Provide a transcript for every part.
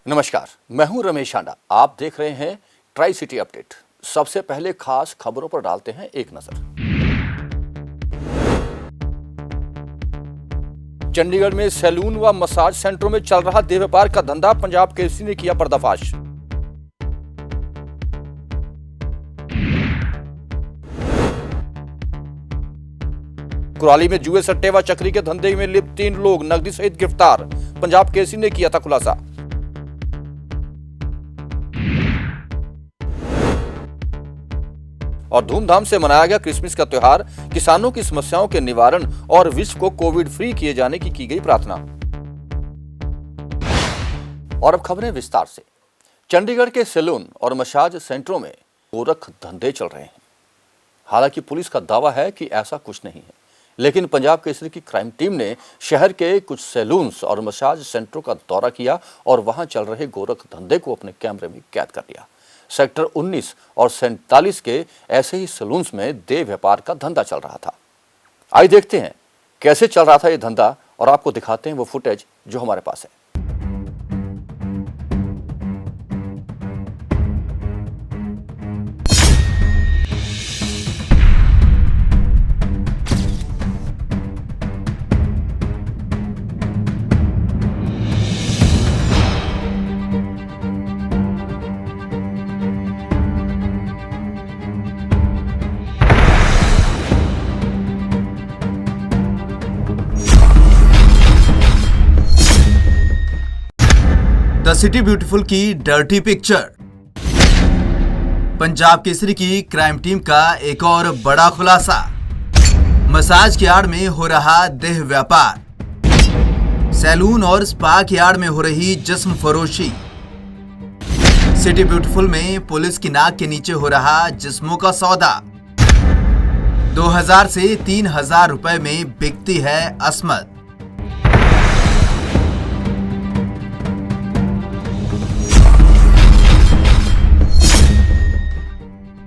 नमस्कार, मैं हूं रमेश आंडा। आप देख रहे हैं ट्राई सिटी अपडेट। सबसे पहले खास खबरों पर डालते हैं एक नजर। चंडीगढ़ में सैलून व मसाज सेंटरों में चल रहा देह व्यापार का धंधा, पंजाब केसरी ने किया पर्दाफाश। कुराली में जुए सट्टे व चक्री के धंधे में लिप्त 3 लोग नकदी सहित गिरफ्तार, पंजाब केसरी ने किया था खुलासा। और धूमधाम से मनाया गया क्रिसमस का त्योहार, किसानों की समस्याओं के निवारण और विश्व को कोविड फ्री किए जाने की गई प्रार्थना। और अब खबरें विस्तार से। चंडीगढ़ के सैलून और मसाज सेंटरों में गोरख धंधे चल रहे हैं। हालांकि पुलिस का दावा है कि ऐसा कुछ नहीं है, लेकिन पंजाब केसरी की क्राइम टीम ने शहर के कुछ सैलून्स और मसाज सेंटरों का दौरा किया और वहां चल रहे गोरख धंधे को अपने कैमरे में कैद कर लिया। सेक्टर 19 और 47 के ऐसे ही सैलून्स में देह व्यापार का धंधा चल रहा था। आइए देखते हैं कैसे चल रहा था ये धंधा और आपको दिखाते हैं वो फुटेज जो हमारे पास है। द सिटी ब्यूटीफुल की डर्टी पिक्चर। पंजाब केसरी की क्राइम टीम का एक और बड़ा खुलासा। मसाज की आड़ में हो रहा देह व्यापार, सैलून और स्पा की आड़ में हो रही जिस्म फरोशी। सिटी ब्यूटीफुल में पुलिस की नाक के नीचे हो रहा जिस्मों का सौदा। 2000 से 3000 रुपए में बिकती है अस्मत।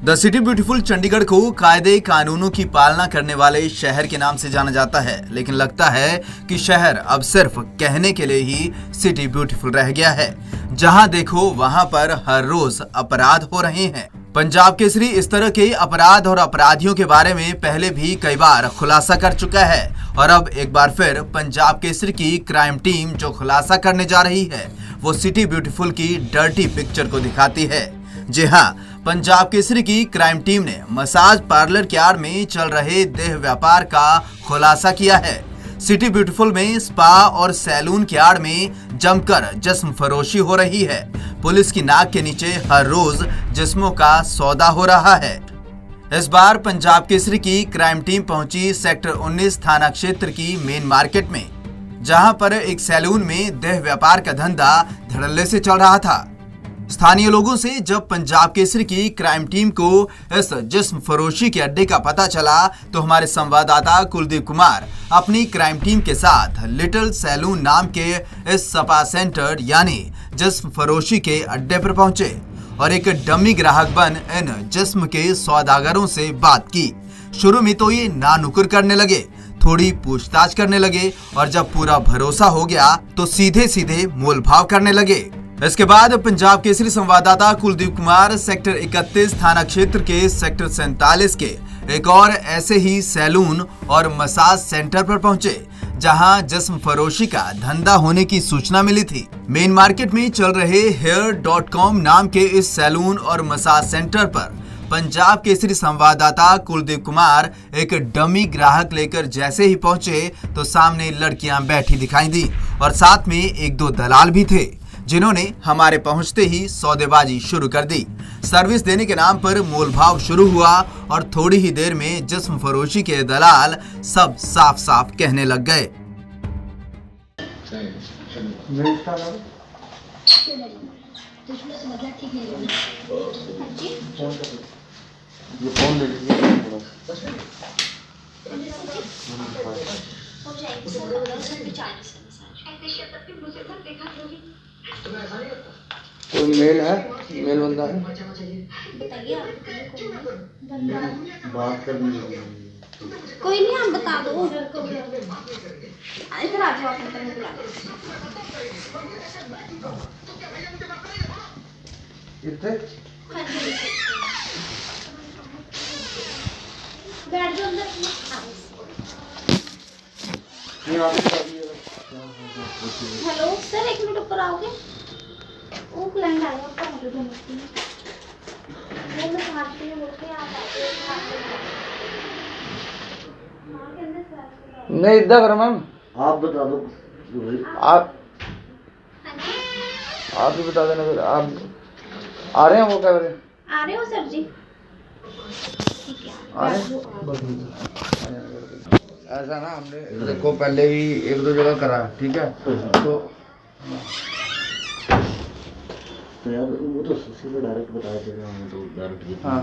द सिटी ब्यूटीफुल चंडीगढ़ को कायदे कानूनों की पालना करने वाले शहर के नाम से जाना जाता है, लेकिन लगता है कि शहर अब सिर्फ कहने के लिए ही सिटी ब्यूटीफुल रह गया है। जहां देखो वहां पर हर रोज अपराध हो रहे हैं। पंजाब केसरी इस तरह के अपराध और अपराधियों के बारे में पहले भी कई बार खुलासा कर चुका है और अब एक बार फिर पंजाब केसरी की क्राइम टीम जो खुलासा करने जा रही है वो सिटी ब्यूटीफुल की डर्टी पिक्चर को दिखाती है। जी हाँ, पंजाब केसरी की क्राइम टीम ने मसाज पार्लर के आड़ में चल रहे देह व्यापार का खुलासा किया है। सिटी ब्यूटीफुल में स्पा और सैलून के आड़ में जमकर जिस्म फरोशी हो रही है। पुलिस की नाक के नीचे हर रोज जिस्मों का सौदा हो रहा है। इस बार पंजाब केसरी की क्राइम टीम पहुंची सेक्टर 19 थाना क्षेत्र की मेन मार्केट में, जहां पर एक सैलून में देह व्यापार का धंधा धड़ल्ले से चल रहा था। स्थानीय लोगों से जब पंजाब केसरी की क्राइम टीम को इस जिस्म फरोशी के अड्डे का पता चला तो हमारे संवाददाता कुलदीप कुमार अपनी क्राइम टीम के साथ लिटिल सैलून नाम के इस स्पा सेंटर यानी जिस्म फरोशी के अड्डे पर पहुंचे और एक डमी ग्राहक बन इन जिस्म के सौदागरों से बात की। शुरू में तो ये नानुकुर करने लगे, थोड़ी पूछताछ करने लगे और जब पूरा भरोसा हो गया तो सीधे सीधे मोल भाव करने लगे। इसके बाद पंजाब केसरी संवाददाता कुलदीप कुमार सेक्टर 31 थाना क्षेत्र के सेक्टर 47 के एक और ऐसे ही सैलून और मसाज सेंटर पर पहुंचे, जहां जिस्म फरोशी का धंधा होने की सूचना मिली थी। मेन मार्केट में चल रहे hair.com नाम के इस सैलून और मसाज सेंटर पर पंजाब केसरी संवाददाता कुलदीप कुमार एक डमी ग्राहक लेकर जैसे ही पहुंचे तो सामने लड़कियां बैठी दिखाई दी और साथ में 1-2 दलाल भी थे, जिन्होंने हमारे पहुंचते ही सौदेबाजी शुरू कर दी। सर्विस देने के नाम पर मोलभाव शुरू हुआ और थोड़ी ही देर में जिस्म फरोशी के दलाल सब साफ साफ कहने लग गए। कोई मेल है, मेल बंदा है, बताइए आप बंदा बात कर लीजिए। कोई नहीं, आप बता दो। इधर आ जाओ, आप अंदर बुला इतने हाँ जी बैठ जाओ अंदर हेलो सर एक मिनट ऊपर आओगे वो क्लाइंट आया ऊपर मुझे दोनों की वो मैं बाहर के लिए बोल के आप आते नहीं इधर करो मैम आप बता दो आप ही बता देना फिर आप आ रहे हैं वो क्या करें आ रहे हो सर जी ठीक है आ रहे हैं? ऐसा ना हमने देखो पहले भी एक दो जगह करा ठीक है तो यार वो तो सीधे डायरेक्ट बताया जाएगा हमें तो डायरेक्ट हाँ।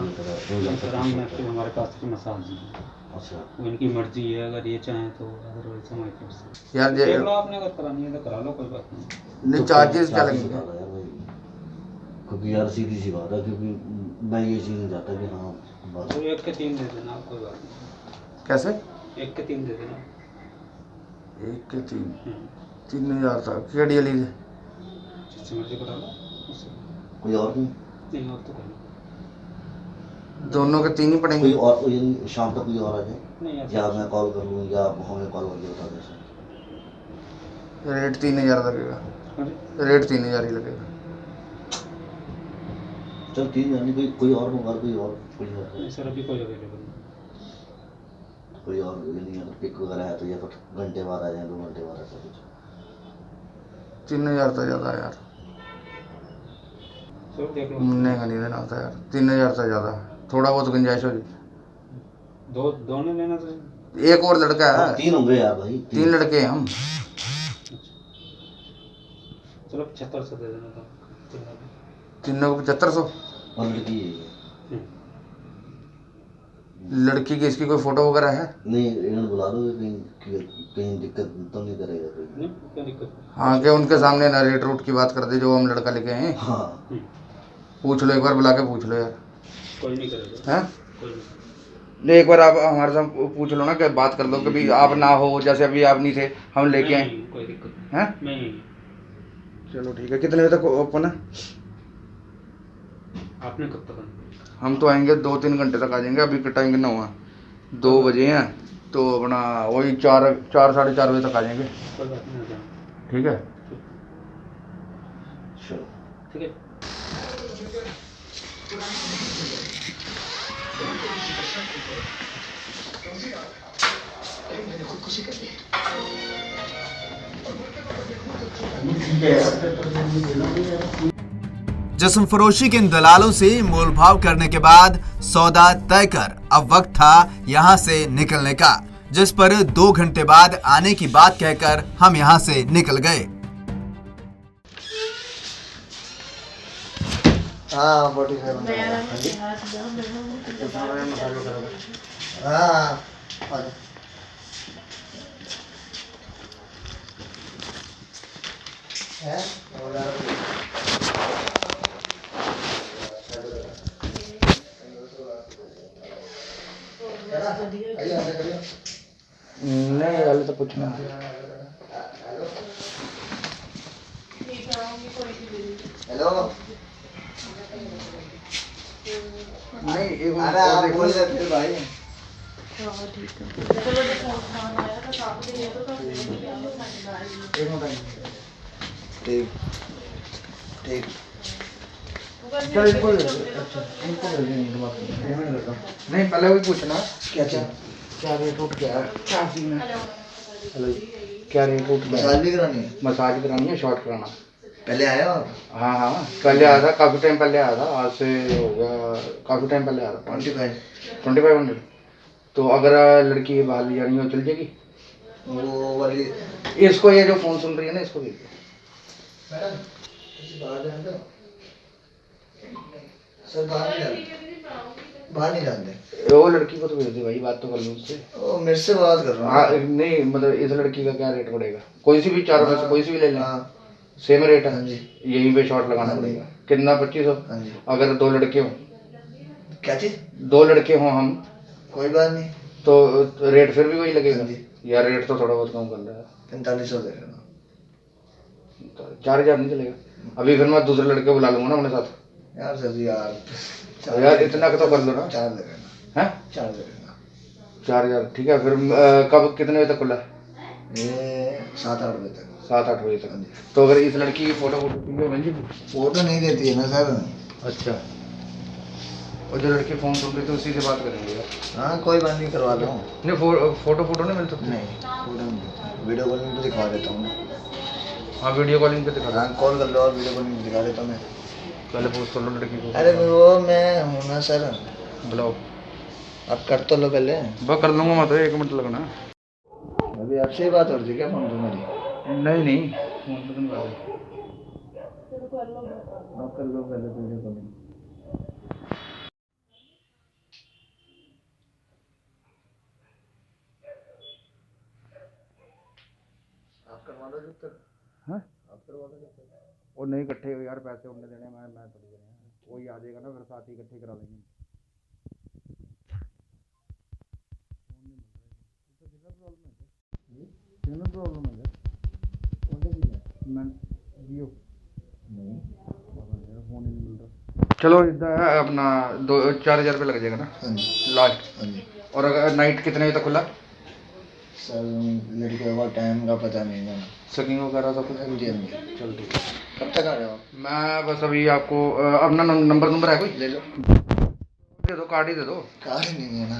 राम में कि हमारे पास की मसाज है अच्छा वो इनकी मर्जी है अगर ये चाहें तो अदरवाइज समय कर सकते यार देख लो आपने अगर करानी है तो करा लो कोई बात नहीं नहीं चार्जेस क्या लगेंगे यार भाई क्योंकि यार सीधी सी बात है क्योंकि मैं ये चीज़ नहीं चाहता कि हाँ बस तो 1 के 3 दे देना आप कोई बात नहीं कैसे 1 के 3 दे देना 1 के 3,000 था केडी वाली से जिससे मर्जी करा लो उससे कोई और नहीं और तो कोई दोनों के 3 ही पड़ेंगे कोई और शाम तक कोई और आ जाए नहीं ऐसा या मैं कॉल कर लूँ या हमें कॉल करके बता दें रेट 3,000 लगेगा अरे रेट 3,000 ही लगेगा चल 3 यानी कोई और मंगा कोई और नहीं सर अभी कोई अवेलेबल नहीं कोई और ये नहीं अगर पिक वगैरह है तो या फिर घंटे बाद आ जाए 2 घंटे बाद ऐसा कुछ 3,000 तो ज़्यादा है यार सर देख लो घूमने का नहीं देना होता यार 3,000 से ज़्यादा थोड़ा बहुत गुंजाइश हो जाए दोनों लेना तो एक और लड़का है 3 होंगे यार भाई 3 लड़के हैं हम चलो 75 से दे देना तो तीनों को 7,500 और लड़की है लड़की की इसकी कोई फोटो वगैरह है नहीं इन्हें बुला दो कहीं दिक्कत तो नहीं करेगा कोई नहीं क्या दिक्कत हाँ क्या उनके सामने ना रेट रूट की बात कर दे जो हम लड़का लेके आए हैं हाँ पूछ लो एक बार बुला के पूछ लो यार कोई नहीं करेगा हैं कोई नहीं नहीं एक बार आप हमारे साथ पूछ लो ना कि बात कर लो कि भाई आप ना हो जैसे अभी आप नहीं थे हम लेके आए नहीं, कोई दिक्कत हैं नहीं चलो ठीक है कितने बजे तक ओपन है आपने कब तक आना? हम तो आएंगे 2-3 घंटे तक आ जाएंगे अभी का टाइम कितना हुआ 2 बजे हैं तो अपना वही 4-4:30 बजे तक आ जाएंगे कोई बात नहीं आ जाना ठीक है चलो ठीक है जिस्म फरोशी के इन दलालों से मोल भाव करने के बाद सौदा तय कर अब वक्त था यहाँ से निकलने का, जिस पर 2 घंटे बाद आने की बात कहकर हम यहाँ से निकल गए। हाँ 45 हाँ नहीं वाले तो पूछना हेलो नहीं एक अरे आप बोल रहे थे भाई ठीक ठीक चल इनको अच्छा इनको पेमेंट करता हूँ नहीं पहले वही पूछना क्या क्या क्या रेट उठ गया क्या सीन है हेलो क्या रेट उठ गया मसाज भी करानी है मसाज करानी है शॉर्ट कराना पहले आया आप हाँ हाँ पहले आया था काफ़ी टाइम पहले आया था आज से हो गया काफ़ी टाइम पहले आया था 2500 तो अगर लड़की बाहर ले जानी हो चल जाएगी वो वाली इसको ये जो फ़ोन सुन रही है ना इसको भी सर बाहर नहीं जानते वो लड़की को तो भेज दे भाई बात तो कर लूँ उससे मेरे से बात कर रहा हूँ हाँ नहीं मतलब इस लड़की का क्या रेट पड़ेगा कोई सी भी चारों में से कोई सी भी ले लें सेम रेट है यहीं पे शॉर्ट लगाना पड़ेगा कितना 2500 अगर 2 लड़के हों क्या चीज 2 लड़के हों हम कोई बात नहीं तो रेट फिर भी वही लगेगा यार रेट तो थोड़ा बहुत कम कर रहा है 4500 दे रहा 4,000 नहीं चलेगा अभी फिर मैं दूसरे लड़के बुला लूंगा ना अपने साथ यार सर यार यार इतना तो कर लो ना। 4 दे देना, हैं 4 दे देना। 4000 ठीक है। फिर कब कितने बजे तक खुला है? ये 7-8 बजे तक। 7-8 बजे तक। तो अगर इस लड़की की फोटो बन जी। फोटो नहीं देती है ना सर। अच्छा, और जो लड़की फोन सुन रही तो उसी से बात करेंगे यार। हाँ कोई बात नहीं, करवा लो। नहीं फोटो नहीं मिल सकती? नहीं फोटो नहीं देती। वीडियो कॉलिंग पे दिखा देता हूँ। हाँ वीडियो कॉलिंग पे दिखा। हाँ कॉल कर लो और वीडियो कॉलिंग पे दिखा देता हूँ मैं। पहले पूछ कर लो लड़की को। अरे वो मैं हूँ ना सर। बुलाओ। आप कर तो लो पहले। बस कर लूँगा मैं तो, 1 मिनट लगना। अभी आपसे ही बात हो रही है क्या फोन पे मेरी? नहीं फोन पे तो नहीं बात है। आप कर लो पहले वीडियो कॉलिंग। आप करवा दो जब तक। हाँ आप करवा दो जब तक। और नहीं इकट्ठे यार पैसे उड़ने देने, मैं थोड़ी देने हैं। वही आ जाएगा ना, फिर साथ ही इकट्ठे करा लेंगे। प्रॉब्लम है मैं जियो फोन ही नहीं मिल रहा। चलो इतना है अपना 4,000 रुपये लग जाएगा ना हाँ जी लास्ट। हाँ जी और अगर नाइट कितने बजे तक खुला? सर लड़के का टाइम का पता नहीं है। सकिंग वगैरह सब कुछ? हाँ जी हाँ जी। चल ठीक है। कब तक आ जाओ? मैं बस अभी आपको अपना नंबर है कोई? ले लो। दे दो, कार्ड ही दे दो। कार्ड नहीं है ना।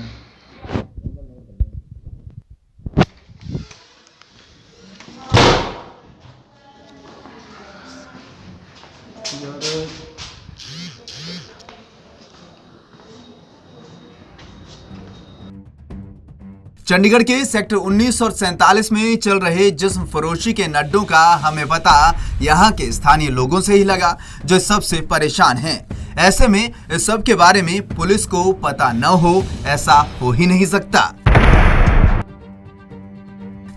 चंडीगढ़ के सेक्टर 19 और 47 में चल रहे जिस्म फरोशी के अड्डों का हमें पता यहाँ के स्थानीय लोगों से ही लगा, जो सबसे परेशान हैं। ऐसे में इस सब के बारे में पुलिस को पता न हो, ऐसा हो ही नहीं सकता।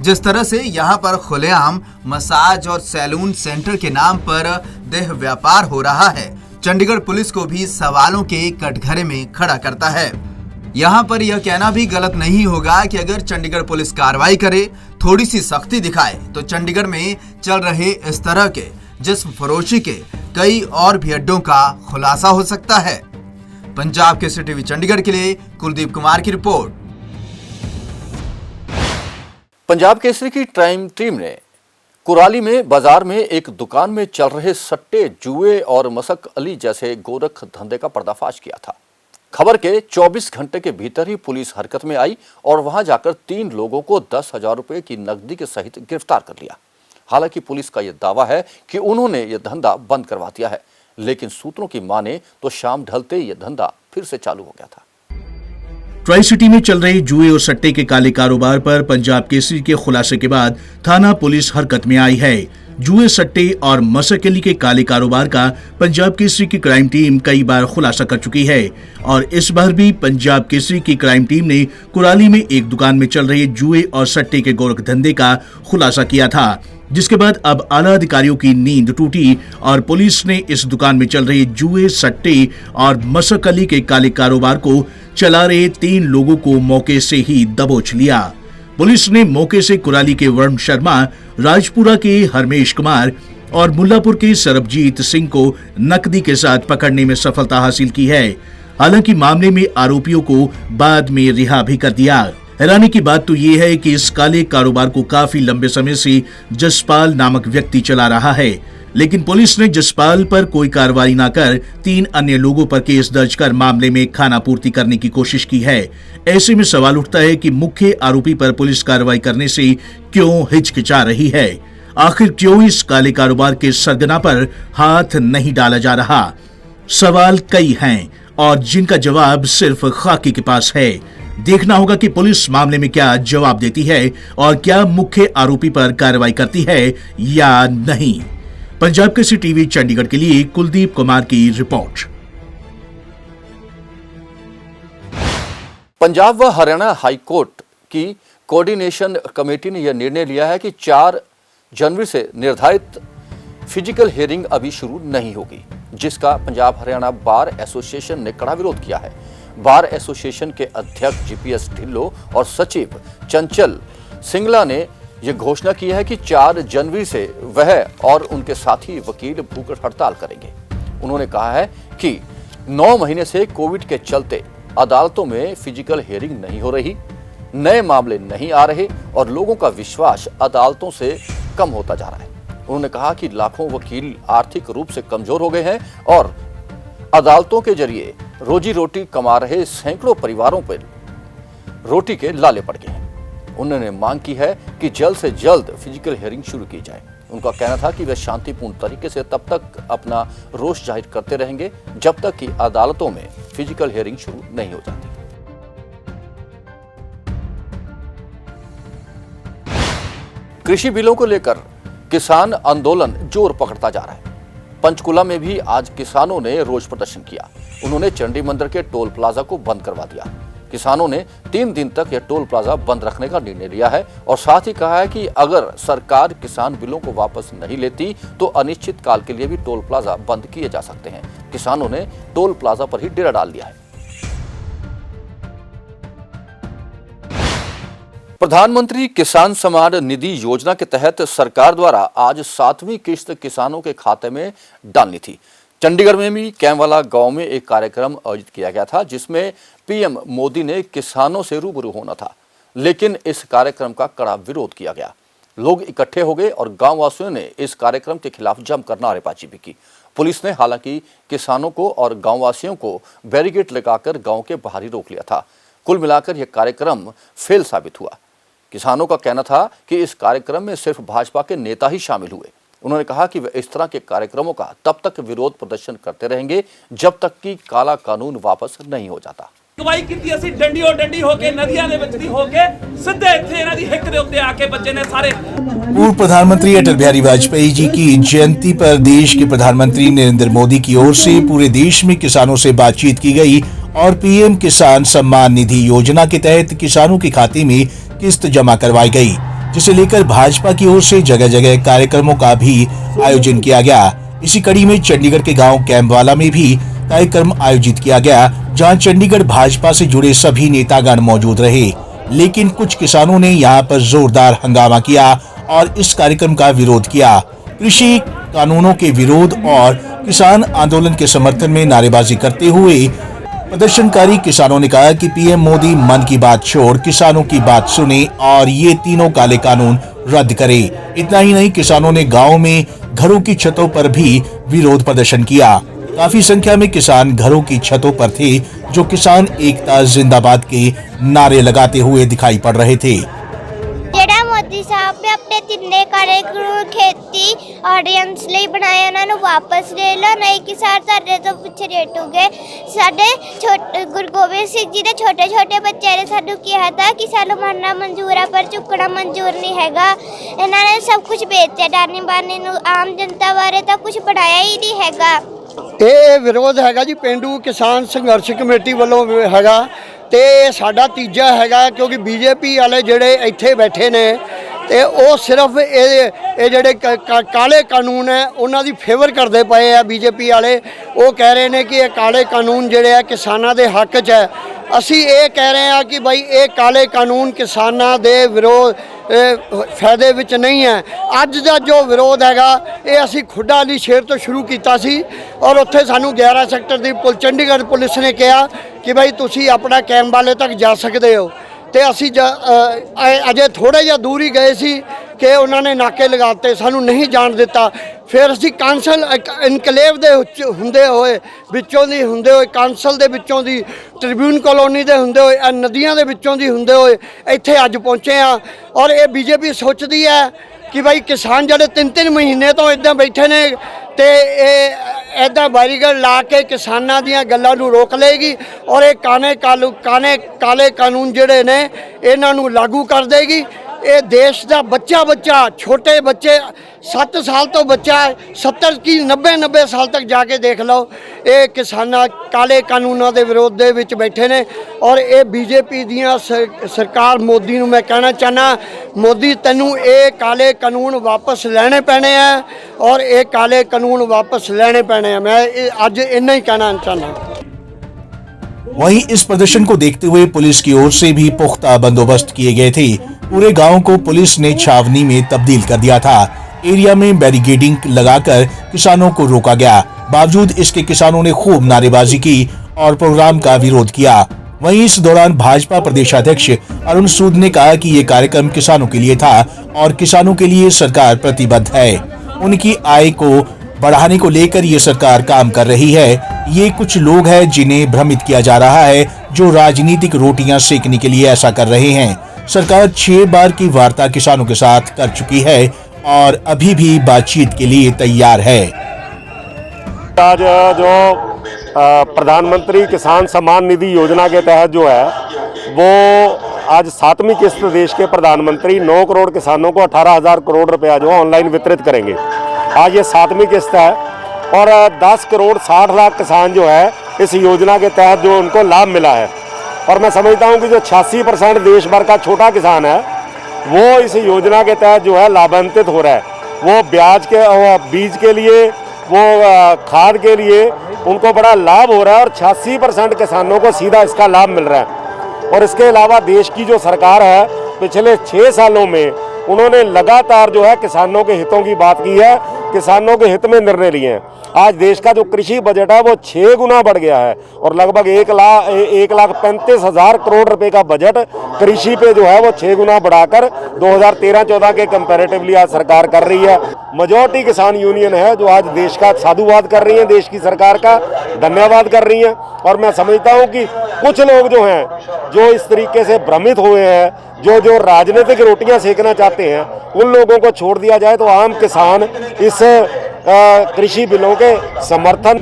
जिस तरह से यहाँ पर खुलेआम मसाज और सैलून सेंटर के नाम पर देह व्यापार हो रहा है, चंडीगढ़ पुलिस को भी सवालों के कटघरे में खड़ा करता है। यहाँ पर यह कहना भी गलत नहीं होगा कि अगर चंडीगढ़ पुलिस कार्रवाई करे, थोड़ी सी सख्ती दिखाए, तो चंडीगढ़ में चल रहे इस तरह के जिस्म फरोशी के कई और भी अड्डों का खुलासा हो सकता है। पंजाब केसरी टीवी चंडीगढ़ के लिए कुलदीप कुमार की रिपोर्ट। पंजाब केसरी की क्राइम टीम ने कुराली में बाजार में एक दुकान में चल रहे सट्टे, जुए और मशक अली जैसे गोरख धंधे का पर्दाफाश किया था। खबर के 24 घंटे के भीतर ही पुलिस हरकत में आई और वहां जाकर 3 लोगों को 10,000 रुपए की नकदी के सहित गिरफ्तार कर लिया। हालांकि पुलिस का यह दावा है कि उन्होंने यह धंधा बंद करवा दिया है, लेकिन सूत्रों की माने तो शाम ढलते ही यह धंधा फिर से चालू हो गया था। ट्राई सिटी में चल रहे जुए और सट्टे के काले कारोबार पर पंजाब केसरी के खुलासे के बाद थाना पुलिस हरकत में आई है। जुए, सट्टे और मशकली के काले कारोबार का पंजाब केसरी की क्राइम टीम कई बार खुलासा कर चुकी है और इस बार भी पंजाब केसरी की क्राइम टीम ने कुराली में एक दुकान में चल रहे जुए और सट्टे के गोरख धंधे का खुलासा किया था, जिसके बाद अब आला अधिकारियों की नींद टूटी और पुलिस ने इस दुकान में चल रहे जुए, सट्टे और मशकली के काले कारोबार को चला रहे 3 लोगों को मौके से ही दबोच लिया। पुलिस ने मौके से कुराली के वरुण शर्मा, राजपुरा के हरमेश कुमार और मुल्लापुर के सरबजीत सिंह को नकदी के साथ पकड़ने में सफलता हासिल की है। हालांकि मामले में आरोपियों को बाद में रिहा भी कर दिया। हैरानी की बात तो ये है कि इस काले कारोबार को काफी लंबे समय से जसपाल नामक व्यक्ति चला रहा है, लेकिन पुलिस ने जसपाल पर कोई कार्रवाई न कर 3 अन्य लोगों पर केस दर्ज कर मामले में खानापूर्ति करने की कोशिश की है। ऐसे में सवाल उठता है कि मुख्य आरोपी पर पुलिस कार्रवाई करने से क्यों हिचकिचा रही है। आखिर क्यों इस काले कारोबार के सरगना पर हाथ नहीं डाला जा रहा? सवाल कई हैं और जिनका जवाब सिर्फ खाकी के पास है। देखना होगा कि पुलिस मामले में क्या जवाब देती है और क्या मुख्य आरोपी पर कार्रवाई करती है या नहीं। पंजाब केसरी टीवी चंडीगढ़ के लिए कुलदीप कुमार की रिपोर्ट। पंजाब व हरियाणा हाई कोर्ट की कोऑर्डिनेशन कमेटी ने यह निर्णय लिया है कि 4 जनवरी से निर्धारित फिजिकल हियरिंग अभी शुरू नहीं होगी, जिसका पंजाब हरियाणा बार एसोसिएशन ने कड़ा विरोध किया है। बार एसोसिएशन के अध्यक्ष जीपीएस ढिल्लो और सचिव चंचल सिंगला ने यह घोषणा की है कि 4 जनवरी से वह और उनके साथी वकील भूख हड़ताल करेंगे। उन्होंने कहा है कि 9 महीने से कोविड के चलते अदालतों में फिजिकल हियरिंग नहीं हो रही, नए मामले नहीं आ रहे और लोगों का विश्वास अदालतों से कम होता जा रहा है। उन्होंने कहा कि लाखों वकील आर्थिक रूप से कमजोर हो गए हैं और अदालतों के जरिए रोजी रोटी कमा रहे सैकड़ों परिवारों पर रोटी के लाले पड़ गए हैं। उन्होंने मांग की है कि जल्द से जल्द फिजिकल हियरिंग शुरू की जाए। उनका कहना था कि वे शांतिपूर्ण तरीके से तब तक अपना रोष जाहिर करते रहेंगे जब तक कि अदालतों में फिजिकल हियरिंग शुरू नहीं हो जाती। कृषि बिलों को लेकर किसान आंदोलन जोर पकड़ता जा रहा है। पंचकुला में भी आज किसानों ने रोष प्रदर्शन किया। उन्होंने चंडी मंदिर के टोल प्लाजा को बंद करवा दिया। किसानों ने 3 दिन तक यह टोल प्लाजा बंद रखने का निर्णय लिया है और साथ ही कहा है कि अगर सरकार किसान बिलों को वापस नहीं लेती तो अनिश्चित काल के लिए भी टोल प्लाजा बंद किए जा सकते हैं। किसानों ने टोल प्लाजा पर ही डेरा डाल दिया है। प्रधानमंत्री किसान सम्मान निधि योजना के तहत सरकार द्वारा आज 7वीं किश्त किसानों के खाते में डालनी थी। चंडीगढ़ में भी कैमवाला गांव में एक कार्यक्रम आयोजित किया गया था जिसमें पीएम मोदी ने किसानों से रूबरू होना था, लेकिन इस कार्यक्रम का कड़ा विरोध किया गया। लोग इकट्ठे हो गए और गांव वासियों ने इस कार्यक्रम के खिलाफ जमकर नारेबाजी भी की। पुलिस ने हालांकि किसानों को और गांव वासियों को बैरिकेड लगाकर गांव के बाहर ही रोक लिया था। कुल मिलाकर यह कार्यक्रम फेल साबित हुआ। किसानों का कहना था कि इस कार्यक्रम में सिर्फ भाजपा के नेता ही शामिल हुए। उन्होंने कहा कि वे इस तरह के कार्यक्रमों का तब तक विरोध प्रदर्शन करते रहेंगे जब तक कि काला कानून वापस नहीं हो जाता। ਅਗਵਾਈ ਕੀਤੀ ਅਸੀਂ ਡੰਡੀਓ ਡੰਡੀ ਹੋ ਕੇ ਨਦੀਆਂ ਦੇ ਵਿੱਚ ਦੀ ਹੋ ਕੇ ਸਿੱਧੇ ਇੱਥੇ ਇਹਨਾਂ ਦੀ ਹਿੱਕ ਦੇ ਉੱਤੇ ਆ ਕੇ ਬੱਚੇ ਨੇ ਸਾਰੇ। पूर्व प्रधानमंत्री अटल बिहारी वाजपेयी जी की जयंती पर देश के प्रधानमंत्री नरेंद्र मोदी की ओर से पूरे देश में किसानों से बातचीत की गई और पीएम किसान सम्मान निधि योजना के तहत किसानों के खाते में किस्त जमा करवाई गई, जिसे लेकर भाजपा की ओर से जगह जगह कार्यक्रमों का भी आयोजन किया गया। इसी कड़ी में चंडीगढ़ के गांव कैंपवाला में भी कार्यक्रम आयोजित किया गया, जहां चंडीगढ़ भाजपा से जुड़े सभी नेतागण मौजूद रहे। लेकिन कुछ किसानों ने यहां पर जोरदार हंगामा किया और इस कार्यक्रम का विरोध किया। कृषि कानूनों के विरोध और किसान आंदोलन के समर्थन में नारेबाजी करते हुए प्रदर्शनकारी किसानों ने कहा कि पीएम मोदी मन की बात छोड़ किसानों की बात सुने और ये तीनों काले कानून रद्द करे। इतना ही नहीं, किसानों ने गाँव में घरों की छतों पर भी विरोध प्रदर्शन किया। काफी संख्या में किसान घरों की छतों पर थे, जो किसान एकता जिंदाबाद के नारे लगाते हुए दिखाई पड़ रहे थे। ਜਿਹੜਾ ਮੋਦੀ ਸਾਹਿਬ ਨੇ ਆਪਣੇ ਤਿੰਨੇ ਕਾਨੂੰਨ ਖੇਤੀ ਆਡੀਅנס ਲਈ ਬਣਾਏ ਉਹਨਾਂ ਨੂੰ ਵਾਪਸ ਲੈ ਲਓ, ਨਹੀਂ ਕਿ ਸਾਡੇ ਤੋਂ ਪਿੱਛੇ ਹਟੋਗੇ। ਸਾਡੇ ਗੁਰੂ ਗੋਬਿੰਦ ਸਿੰਘ ਜੀ ਦੇ ਛੋਟੇ ਛੋਟੇ ਬੱਚਿਆਂ ਨੇ ਸਾਨੂੰ ਕਿਹਾ था ਕਿ ਸਾਨੂੰ ਮਰਨਾ ਮਨਜ਼ੂਰ ਹੈ ਪਰ ਝੁਕਣਾ ਮਨਜ਼ੂਰ ਨਹੀਂ ਹੈਗਾ। ਇਹਨਾਂ ਨੇ ਸਭ ਕੁਝ ਵੇਚਿਆ, ਡਾਨੀ ਬਾਨੀ ਨੂੰ, ਆਮ ਜਨਤਾ ਬਾਰੇ ਤਾਂ ਕੁਝ ਬਣਾਇਆ ਹੀ ਨਹੀਂ ਹੈਗਾ। ਇਹ ਵਿਰੋਧ ਹੈਗਾ ਜੀ ਪੇਂਡੂ ਕਿਸਾਨ ਸੰਘਰਸ਼ ਕਮੇਟੀ ਵੱਲੋਂ ਹੈਗਾ ਤੇ ਸਾਡਾ ਤੀਜਾ ਹੈਗਾ, ਕਿਉਂਕਿ ਬੀਜੇਪੀ ਵਾਲੇ ਜਿਹੜੇ ਇੱਥੇ ਬੈਠੇ ਨੇ ਤੇ ਉਹ ਸਿਰਫ ਇਹ ਜਿਹੜੇ ਕਾਲੇ ਕਾਨੂੰਨ ਹੈ ਉਹਨਾਂ ਦੀ ਫੇਵਰ ਕਰਦੇ ਪਏ ਆ। ਬੀਜੇਪੀ ਵਾਲੇ ਉਹ ਕਹਿ ਰਹੇ ਨੇ ਕਿ ਇਹ ਕਾਲੇ ਕਾਨੂੰਨ ਜਿਹੜੇ ਆ ਕਿਸਾਨਾਂ ਦੇ ਹੱਕ 'ਚ ਹੈ। ਅਸੀਂ ਇਹ ਕਹਿ ਰਹੇ ਹਾਂ ਕਿ ਭਾਈ ਇਹ ਕਾਲੇ ਕਾਨੂੰਨ ਕਿਸਾਨਾਂ ਦੇ ਵਿਰੋਧ ਫਾਇਦੇ ਵਿੱਚ ਨਹੀਂ ਹੈ। ਅੱਜ ਦਾ ਜੋ ਵਿਰੋਧ ਹੈਗਾ ਇਹ ਅਸੀਂ ਖੁੱਡਾ ਵਾਲੀ ਸ਼ੇਰ ਤੋਂ ਸ਼ੁਰੂ ਕੀਤਾ ਸੀ ਔਰ ਉੱਥੇ ਸਾਨੂੰ 11 ਸੈਕਟਰ ਦੀ ਚੰਡੀਗੜ੍ਹ ਪੁਲਿਸ ਨੇ ਕਿਹਾ ਕਿ ਭਾਈ ਤੁਸੀਂ ਆਪਣਾ ਕੈਂਪਵਾਲੇ ਤੱਕ ਜਾ ਸਕਦੇ ਹੋ ਤੇ ਅਸੀਂ ਅਜੇ ਥੋੜੇ ਜਿਹਾ ਦੂਰ ਹੀ ਗਏ ਸੀ ਕਿ ਉਹਨਾਂ ਨੇ ਨਾਕੇ ਲਗਾਤੇ, ਸਾਨੂੰ ਨਹੀਂ ਜਾਣ ਦਿੱਤਾ। ਫਿਰ ਅਸੀਂ ਕਾਂਸਲ ਇਨਕਲੇਵ ਦੇ ਹੁੰਦੇ ਹੋਏ ਵਿੱਚੋਂ ਦੀ ਹੁੰਦੇ ਹੋਏ ਕਾਂਸਲ ਦੇ ਵਿੱਚੋਂ ਦੀ ਟ੍ਰਿਬਿਊਨ ਕਲੋਨੀ ਦੇ ਹੁੰਦੇ ਹੋਏ ਨਦੀਆਂ ਦੇ ਵਿੱਚੋਂ ਦੀ ਹੁੰਦੇ ਹੋਏ ਇੱਥੇ ਅੱਜ ਪਹੁੰਚੇ ਆ ਔਰ ਇਹ ਬੀਜੇਪੀ ਸੋਚਦੀ ਹੈ ਕਿ ਭਾਈ ਕਿਸਾਨ ਜਿਹੜੇ 3-3 ਮਹੀਨੇ ਤੋਂ ਇੱਦਾਂ ਬੈਠੇ ਨੇ ਤੇ ਇਹ ਇੱਦਾਂ ਬੈਰੀਕੇਡ ਲਾ ਕੇ ਕਿਸਾਨਾਂ ਦੀਆਂ ਗੱਲਾਂ ਨੂੰ ਰੋਕ ਲਏਗੀ ਔਰ ਇਹ ਕਾਲੇ ਕਾਨੂੰਨ ਜਿਹੜੇ ਨੇ ਇਹਨਾਂ ਨੂੰ ਲਾਗੂ ਕਰ ਦੇਗੀ। ਇਹ ਦੇਸ਼ ਦਾ ਬੱਚਾ ਛੋਟੇ ਬੱਚੇ 7 ਸਾਲ ਤੋਂ ਬੱਚਾ 70 ਕੀ 90 ਸਾਲ ਤੱਕ ਜਾ ਕੇ ਦੇਖ ਲਓ, ਇਹ ਕਿਸਾਨਾਂ ਕਾਲੇ ਕਾਨੂੰਨਾਂ ਦੇ ਵਿਰੋਧ ਦੇ ਵਿੱਚ ਬੈਠੇ ਨੇ ਔਰ ਇਹ ਬੀਜੇਪੀ ਦੀਆਂ ਸਰਕਾਰ ਮੋਦੀ ਨੂੰ ਮੈਂ ਕਹਿਣਾ ਚਾਹਨਾ, ਮੋਦੀ ਤੈਨੂੰ ਇਹ ਕਾਲੇ ਕਾਨੂੰਨ ਵਾਪਸ ਲੈਣੇ ਪੈਣੇ ਆ ਔਰ ਇਹ ਕਾਲੇ ਕਾਨੂੰਨ ਵਾਪਸ ਲੈਣੇ ਪੈਣੇ ਆ। मैं आज इतना ही कहना चाहना। वहीं इस प्रदर्शन को देखते हुए पुलिस की ओर से भी पुख्ता बंदोबस्त किए गए थे। पूरे गांव को पुलिस ने छावनी में तब्दील कर दिया था। एरिया में बैरिकेडिंग लगाकर किसानों को रोका गया। बावजूद इसके किसानों ने खूब नारेबाजी की और प्रोग्राम का विरोध किया। वहीं इस दौरान भाजपा प्रदेशाध्यक्ष अरुण सूद ने कहा कि ये कार्यक्रम किसानों के लिए था और किसानों के लिए सरकार प्रतिबद्ध है। उनकी आय को बढ़ाने को लेकर ये सरकार काम कर रही है। ये कुछ लोग हैं जिन्हें भ्रमित किया जा रहा है, जो राजनीतिक रोटियां सेकने के लिए ऐसा कर रहे हैं। सरकार 6 बार की वार्ता किसानों के साथ कर चुकी है और अभी भी बातचीत के लिए तैयार है। आज जो प्रधानमंत्री किसान सम्मान निधि योजना के तहत जो है वो आज 7वीं किस्त देश के प्रधानमंत्री 9 करोड़ किसानों को 18,000 करोड़ रुपया जो ऑनलाइन वितरित करेंगे। आज ये 7वीं किस्त है और 10 करोड़ 60 लाख किसान जो है इस योजना के तहत जो उनको लाभ मिला है। और मैं समझता हूँ कि जो 86% देश भर का छोटा किसान है वो इस योजना के तहत जो है लाभान्वित हो रहा है। वो ब्याज के बीज के लिए, वो खाद के लिए उनको बड़ा लाभ हो रहा है और 86% किसानों को सीधा इसका लाभ मिल रहा है। और इसके अलावा देश की जो सरकार है पिछले 6 सालों में उन्होंने लगातार जो है किसानों के हितों की बात की है, किसानों के हित में निर्णय लिए हैं। आज देश का जो कृषि बजट है वो 6 गुना बढ़ गया है और लगभग 1,35,000 करोड़ रुपए का बजट कृषि पे जो है वो 6 गुना बढ़ाकर 2013-14 के कंपैरेटिवली आज सरकार कर रही है। मेजॉरिटी किसान यूनियन है जो आज देश का साधुवाद कर रही है, देश की सरकार का धन्यवाद कर रही है। और मैं समझता हूँ कि कुछ लोग जो हैं जो इस तरीके से भ्रमित हुए हैं, जो राजनीतिक रोटियां सेकना चाहते हैं, उन लोगों को छोड़ दिया जाए तो आम किसान इस कृषि बिलों के समर्थन।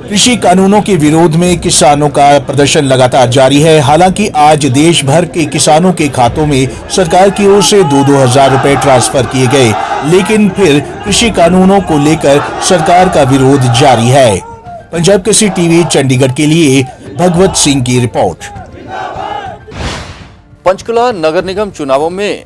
कृषि कानूनों के विरोध में किसानों का प्रदर्शन लगातार जारी है। हालांकि आज देश भर के किसानों के खातों में सरकार की ओर से 2-2 हजार रुपए ट्रांसफर किए गए, लेकिन फिर कृषि कानूनों को लेकर सरकार का विरोध जारी है। पंजाब केसरी टीवी चंडीगढ़ के लिए भगवत सिंह की रिपोर्ट। पंचकुला नगर निगम चुनावों में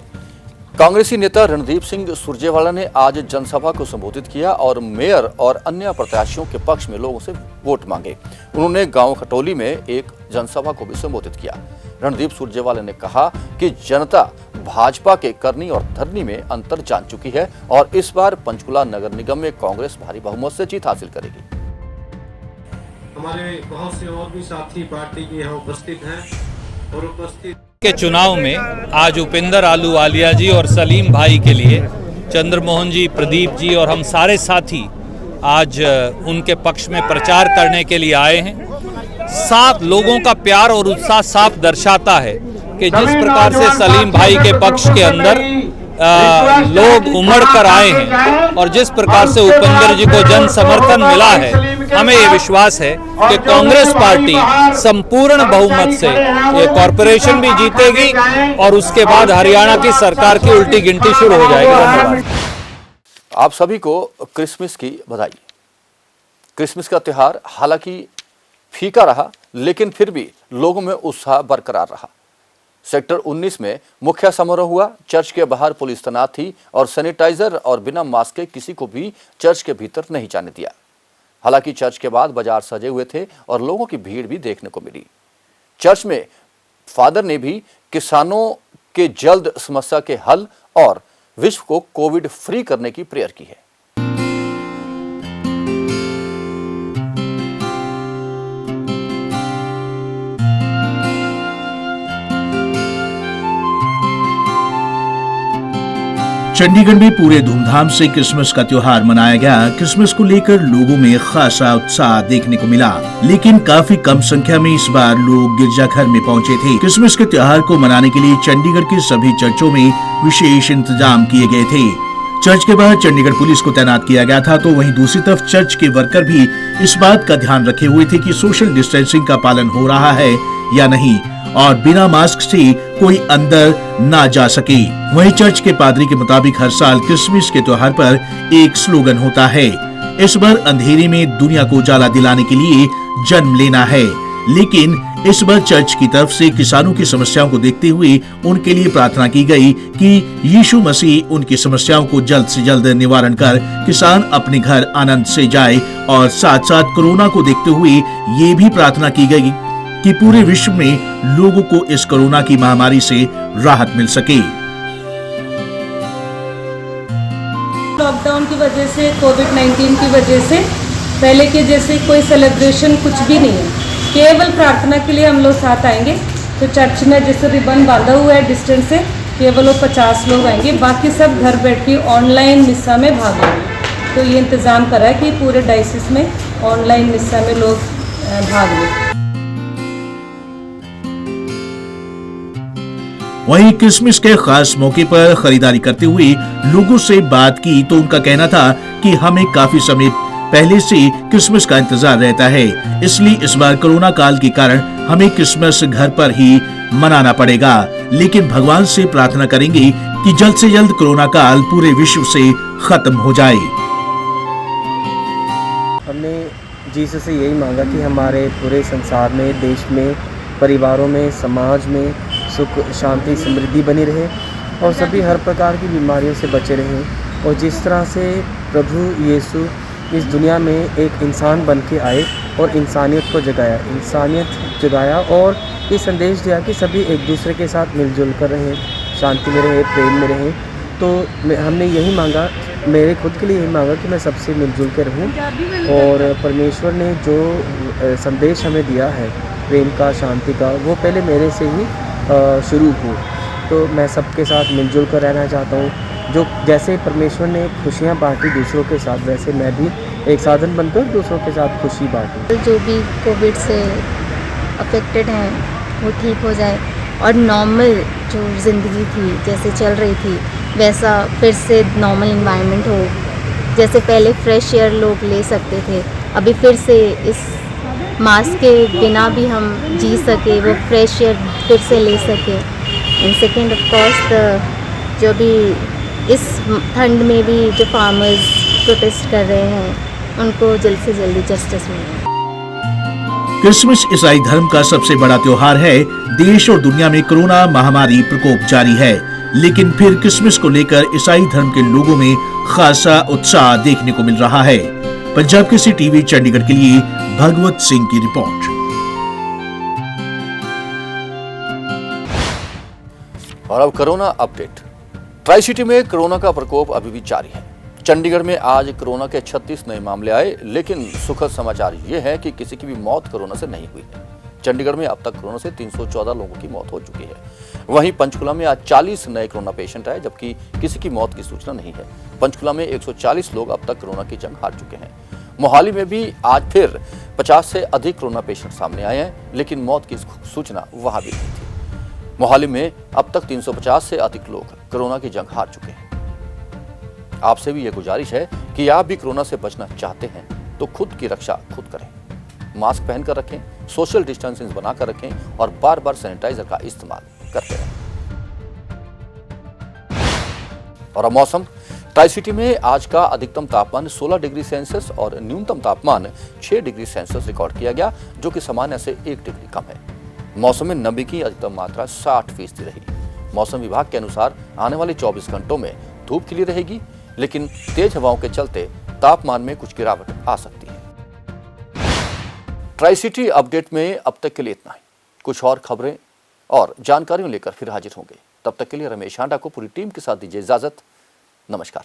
कांग्रेसी नेता रणदीप सिंह सुरजेवाला ने आज जनसभा को संबोधित किया और मेयर और अन्य प्रत्याशियों के पक्ष में लोगों से वोट मांगे। उन्होंने गांव खटोली में एक जनसभा को भी संबोधित किया। रणदीप सुरजेवाला ने कहा कि जनता भाजपा के करनी और धरनी में अंतर जान चुकी है और इस बार पंचकुला नगर निगम में कांग्रेस भारी बहुमत से जीत हासिल करेगी। हमारे बहुत से और भी साथी पार्टी के यहाँ उपस्थित हैं और उपस्थित के चुनाव में आज उपेंद्र आलूवालिया जी और सलीम भाई के लिए चंद्रमोहन जी, प्रदीप जी और हम सारे साथी आज उनके पक्ष में प्रचार करने के लिए आए हैं। साफ लोगों का प्यार और उत्साह साफ दर्शाता है कि जिस प्रकार से सलीम भाई के पक्ष के अंदर लोग उमड़ कर आए हैं और जिस प्रकार से उपेंद्र जी को जन समर्थन मिला है, हमें ये विश्वास है कि कांग्रेस पार्टी संपूर्ण बहुमत से ये कॉरपोरेशन भी जीतेगी और उसके बाद हरियाणा की सरकार की उल्टी गिनती शुरू हो जाएगी। धन्यवाद। आप सभी को क्रिसमस की बधाई। क्रिसमस का त्योहार हालांकि फीका रहा, लेकिन फिर भी लोगों में उत्साह बरकरार रहा। सेक्टर 19 में मुख्य समारोह हुआ। चर्च के बाहर पुलिस तैनात थी और सैनिटाइजर और बिना मास्क के किसी को भी चर्च के भीतर नहीं जाने दिया। हालांकि चर्च के बाद बाजार सजे हुए थे और लोगों की भीड़ भी देखने को मिली। चर्च में फादर ने भी किसानों के जल्द समस्या के हल और विश्व को कोविड फ्री करने की प्रेयर की है। चंडीगढ़ में पूरे धूमधाम से क्रिसमस का त्योहार मनाया गया। क्रिसमस को लेकर लोगों में खासा उत्साह देखने को मिला, लेकिन काफी कम संख्या में इस बार लोग गिरजाघर में पहुंचे थे। क्रिसमस के त्योहार को मनाने के लिए चंडीगढ़ के सभी चर्चों में विशेष इंतजाम किए गए थे। चर्च के बाहर चंडीगढ़ पुलिस को तैनात किया गया था, तो वहीं दूसरी तरफ चर्च के वर्कर भी इस बात का ध्यान रखे हुए थे कि सोशल डिस्टेंसिंग का पालन हो रहा है या नहीं और बिना मास्क से कोई अंदर ना जा सके। वहीं चर्च के पादरी के मुताबिक हर साल क्रिसमस के त्योहार पर एक स्लोगन होता है, इस बार अंधेरे में दुनिया को उजाला दिलाने के लिए जन्म लेना है। लेकिन इस बार चर्च की तरफ से किसानों की समस्याओं को देखते हुए उनके लिए प्रार्थना की गई कि यीशु मसीह उनकी समस्याओं को जल्द से जल्द निवारण कर किसान अपने घर आनंद से जाए और साथ साथ कोरोना को देखते हुए ये भी प्रार्थना की गई कि पूरे विश्व में लोगों को इस कोरोना की महामारी से राहत मिल सके। लॉकडाउन की वजह से, कोविड-19 की वजह से पहले के जैसे कोई सेलिब्रेशन कुछ भी नहीं है। केवल प्रार्थना के लिए हम लोग साथ आएंगे। तो चर्च में जैसे रिबन बांधा हुआ है डिस्टेंस से, केवल वो 50 लोग आएंगे, बाकी सब घर बैठ के ऑनलाइन मिस्सा में भाग लेंगे। तो ये इंतज़ाम करा है कि पूरे डायसिस में ऑनलाइन मिस्सा में लोग भाग लें। वहीं क्रिसमस के खास मौके पर खरीदारी करते हुए लोगों से बात की तो उनका कहना था कि हमें काफी समय पहले से क्रिसमस का इंतजार रहता है, इसलिए इस बार कोरोना काल के कारण हमें क्रिसमस घर पर ही मनाना पड़ेगा, लेकिन भगवान से प्रार्थना करेंगे कि जल्द से जल्द कोरोना काल पूरे विश्व से खत्म हो जाए। हमने जीसस से यही मांगा कि हमारे पूरे संसार में, देश में, परिवारों में, समाज में सुख, शांति, समृद्धि बनी रहे और सभी हर प्रकार की बीमारियों से बचे रहें। और जिस तरह से प्रभु यीशु इस दुनिया में एक इंसान बन के आए और इंसानियत को जगाया और ये संदेश दिया कि सभी एक दूसरे के साथ मिलजुल कर रहें, शांति में रहें, प्रेम में रहें। तो हमने यही मांगा, मेरे खुद के लिए यही मांगा कि मैं सबसे मिलजुल के रहूं और परमेश्वर ने जो संदेश हमें दिया है प्रेम का, शांति का, वो पहले मेरे से ही शुरू हो। तो मैं सबके साथ मिलजुल कर रहना चाहता हूँ। जो जैसे परमेश्वर ने खुशियाँ बांटी दूसरों के साथ, वैसे मैं भी एक साधन बनकर दूसरों के साथ खुशी बांटूँ। जो भी कोविड से अफेक्टेड हैं वो ठीक हो जाए और नॉर्मल जो ज़िंदगी थी जैसे चल रही थी वैसा फिर से नॉर्मल इन्वायरमेंट हो। जैसे पहले फ्रेश एयर लोग ले सकते थे, अभी फिर से इस मास्क के बिना भी हम जी सके, वो फ्रेश एयर फिर से ले सके। एंड सेकेंड ऑफ कोर्स जो भी इस ठंड में भी जो फार्मर्स प्रोटेस्ट कर रहे हैं उनको जल्द से जल्दी जस्टिस मिले। क्रिसमस ईसाई धर्म का सबसे बड़ा त्योहार है। देश और दुनिया में कोरोना महामारी प्रकोप जारी है, लेकिन फिर क्रिसमस को लेकर ईसाई धर्म के लोगों में खासा उत्साह देखने को मिल रहा है। पंजाब केसरी टीवी चंडीगढ़ के लिए भगवत सिंह की रिपोर्ट। और अब कोरोना अपडेट। ट्राई सिटी में कोरोना का प्रकोप अभी भी जारी है। चंडीगढ़ में आज कोरोना के 36 नए मामले आए, लेकिन सुखद समाचार ये है कि किसी की भी मौत कोरोना से नहीं हुई है। चंडीगढ़ में अब तक कोरोना से 314 लोगों की मौत हो चुकी है। वहीं पंचकुला में आज 40 नए कोरोना पेशेंट आए, जबकि किसी की मौत की सूचना नहीं है। पंचकुला में 140 लोग अब तक कोरोना की जंग हार चुके हैं। मोहाली में भी आज फिर 50 से अधिक कोरोना पेशेंट सामने आए हैं, लेकिन मौत की सूचना वहां भी नहीं थी। मोहाली में अब तक 350 से अधिक लोग कोरोना की जंग हार चुके हैं। आपसे भी यह गुजारिश है कि आप भी कोरोना से बचना चाहते हैं तो खुद की रक्षा खुद करें। मास्क पहनकर रखें, सोशल डिस्टेंसिंग बनाकर रखें और बार बार सैनिटाइजर का इस्तेमाल करते रहें। और अब मौसम। ट्राई सिटी में आज का अधिकतम तापमान 16 डिग्री सेल्सियस और न्यूनतम तापमान 6 डिग्री सेल्सियस रिकॉर्ड किया गया, जो कि सामान्य से 1 डिग्री कम है। मौसम में नमी की अधिकतम मात्रा 60% रही। मौसम विभाग के अनुसार आने वाले 24 घंटों में धूप खिली रहेगी, लेकिन तेज हवाओं के चलते तापमान में कुछ गिरावट आ सकती है। ट्राई सिटी अपडेट में अब तक के लिए इतना ही। कुछ और खबरें और जानकारियों लेकर फिर हाजिर होंगे। तब तक के लिए रमेश हांडा को पूरी टीम के साथ दीजिए इजाजत। नमस्कार।